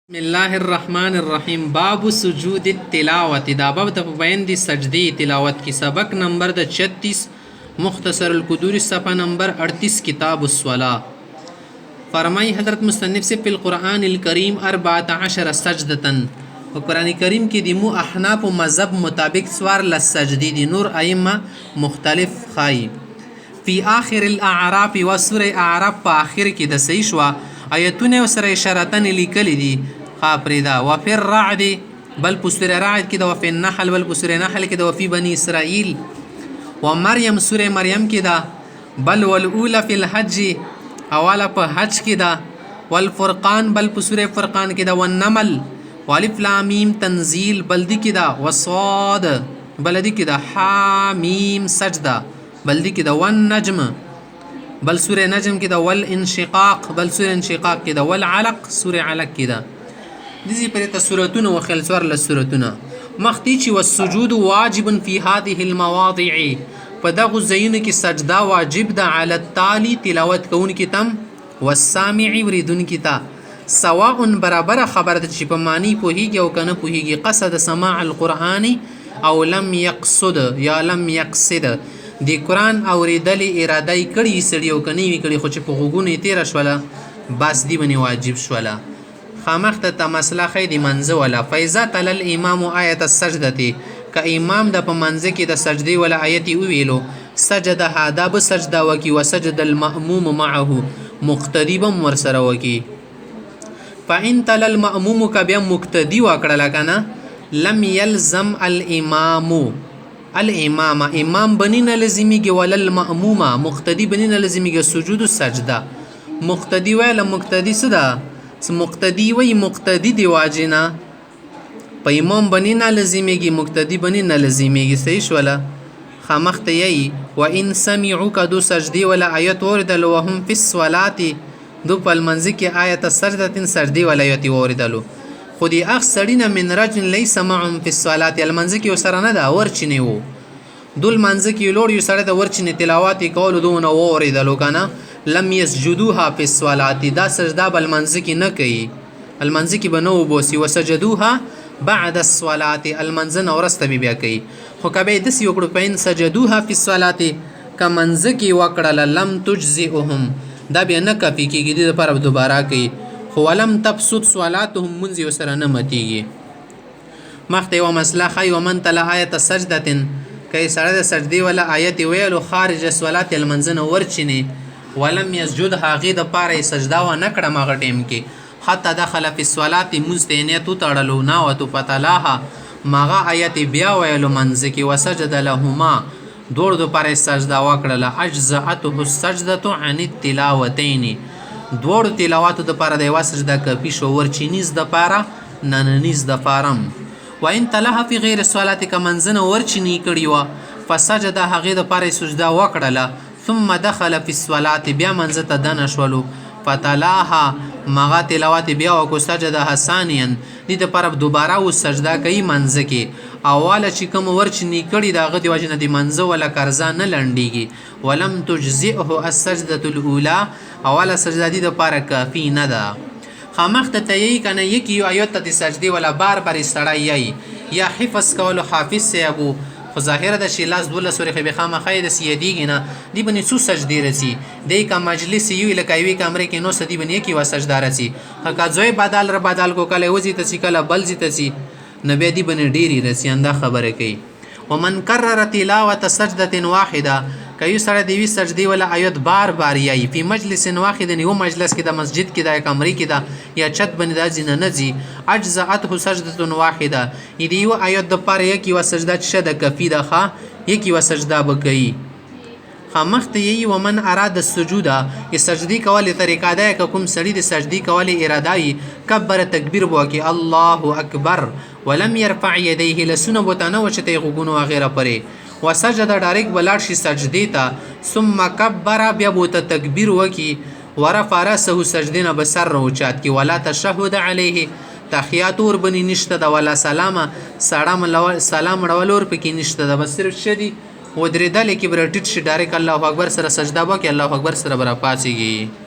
بسم الله الرحمن الرحیم باب سجود التلاوت دا باب د بیان دی سجدی تلاوت کی سبق نمبر د 36 مختصر القدور صفحہ نمبر 38 کتاب الصلاة فرمائی حضرت مصنف سے فی القرآن الکریم 14 سجدتن و قرآن کریم کی دیمو احناف و مذہب مطابق سوار لسجدی دی نور ائمہ مختلف خائی فی آخر الاعراف و سور اعراف پا آخر کی د صحیح شوا آیتونه سره اشارتن لیکلی دي خاپریدا وفي الرعد بل پسور رعد کې د وفي النحل بل پسور نحل کې د وفي بني اسرائيل ومريم سوره مريم کې دا بل والاولى في الحج اوله په حج کې دا والفرقان بل پسور فرقان کې دا والنمل والف لام میم تنزيل بل دي کې دا وصاد بل دي کې دا حامیم سجده بل دي کې دا والنجم بل سوره نجم کې دا والانشقاق بل سوره انشقاق کې دا والعلق سوره علق کې دا دزي پرته سورتونه و خل سور له سورتونه مختی چې والسجود واجب فی هذه المواضع په دغه ځایونو کې سجده واجب ده علی التالی تلاوت کوونکي تم والسامع وریدونکي ته سواء برابر خبر ده چې په معنی پوهیږي او کنه پوهیږي قصد سماع القرآن او لم يقصد یا لم يقصد دی قرآن اوریدلی اراده یې کړي سړي او کنی وی کړي خو چې په غوږونو یې تیره شوله بس دی باندې واجب شوله خامخته ته مسله ښیي د منځه وله فاذا تلا الامام آیت السجدة که امام د په منځه کې د سجدې وله آیت یې وویلو سجدها دا به سجده وکړي وسجد المأموم معه مقتدي به هم ورسره وکړي فان تلا المأموم که بیا مقتدي وکړله که نه لم یلزم الامام امام بنی نه لازمیږي ولا المأموم مقتدی بنی نه لازمیږي سجود السجده مقتدی ولا مقتدی څه ده مقتدی وی مقتدی دی واجنا په امام بنی نه لازمیږي مقتدی بنی نه لازمیږي صحیح شولا خامخته یی و ان سمعوا کدو سجدی ولا آیت اوردل وهم فی الصلاه دو په منځ کې آیت السجده سجدی ولا آیت اوردلو خودی اخ سړینه من رجل لیس معهم فی الصلاه المنځ کې وسره نه دا ورچنی وو دول منځ کې لوړ یو سړی د ورچنی تلاوت کول دون اوریدلو کنه لم یسجدوها فی الصلاه دا سجده بل منځ کې نه کوي المنځ کې بنو بوسی وسجدوها بعد الصلاه المنځ نو ورسته بیا کوي خو کبه د سی وکړو پین سجدوها فی الصلاه ک منځ کې وکړه لم تجزئهم دا بیا نه کافی کېږي د لپاره دوباره کوي ولم تبسط صلاتهم منذ وسره نه متیږي مخته یو مسله خی ومن تلا آیت السجده کای سره د سجدی ولا آیت ویلو خارج صلات المنزن ورچنی ولم يسجد هغه د پاره سجدا و نه کړه مغه ټیم کې حتی دخل فی الصلاه مستینیت تړلو نا او تو فتلاها مغه آیت بیا ویلو منځ کې وسجد لهما دور د پاره سجدا وکړه اجزاته السجده عن التلاوتین دوړ تلاوت د پاره د واسجده کپی شو ورچینیز د پاره نننیز د فارم و ان تلها فی غیر الصلاه ک منزنه ورچینی کړي وا فسجد هغه د پاره سجده وکړه ثم دخل فی الصلاه بیا منزه ته دن شولو فتلاها مغه تلاوت بیا او سجده ثانیا دې د پاره دوباره و سجده کوي منزه کې اوله چې کوم ورچینی کړي دغه دی وجنه د منزه ولا قرضا نه لنډیږي ولم تجزئه السجده الاولى اوله سجده دی د پاره کافی نه ده خامخته ته یی کنه یکی آیت ته سجدی ولا بار بار استړای یا حفظ کول حافظ سی ابو خو ظاهر د شیلاس دوله سورې خو به خامخې د سیدیګ نه دی بنې سو سجدی رسی د کا مجلس یو لکایوي کمرې کې نو سدی بنې کی و سجدا رسی هکا زوی بدل ر بدل کو کله وزي ته کله بل زی ته نبی دی بنې ډیری رسی انده خبره کوي ومن کرر تلاوه سجده واحده کایو سره دی سجدی ولا آیت بار بار یای په مجلس واحد نیو مجلس کې د مسجد کې د کمرې کې دا یا چت باندې د زینه نزي اجزاته سجده واحده دی یو آیت د پاره یکی و سجده شد کفی ده ښه یکی و سجده بکئی خامخته یی ومن اراد السجود سجدی کوله طریقه ده کوم سړی د سجدی کوله اراده کبر تکبیر وکي الله اکبر ولم يرفع يديه لسنه بوتانه وشته غوګونو غیره پره وسجد ډایرک بلاړ شي سجدی ته ثم کبر بیا بوت تکبیر وکي ورفع راسه سجدینه بسر روچات کی ولا تشهد علیه تحیات ور بنی نشته د ولا سلام سلام ډولور پکې نشته د بس صرف شدی ودریدل کې برټټ شي ډایرک الله اکبر سره سجده وکي الله اکبر سره برا پاسيږي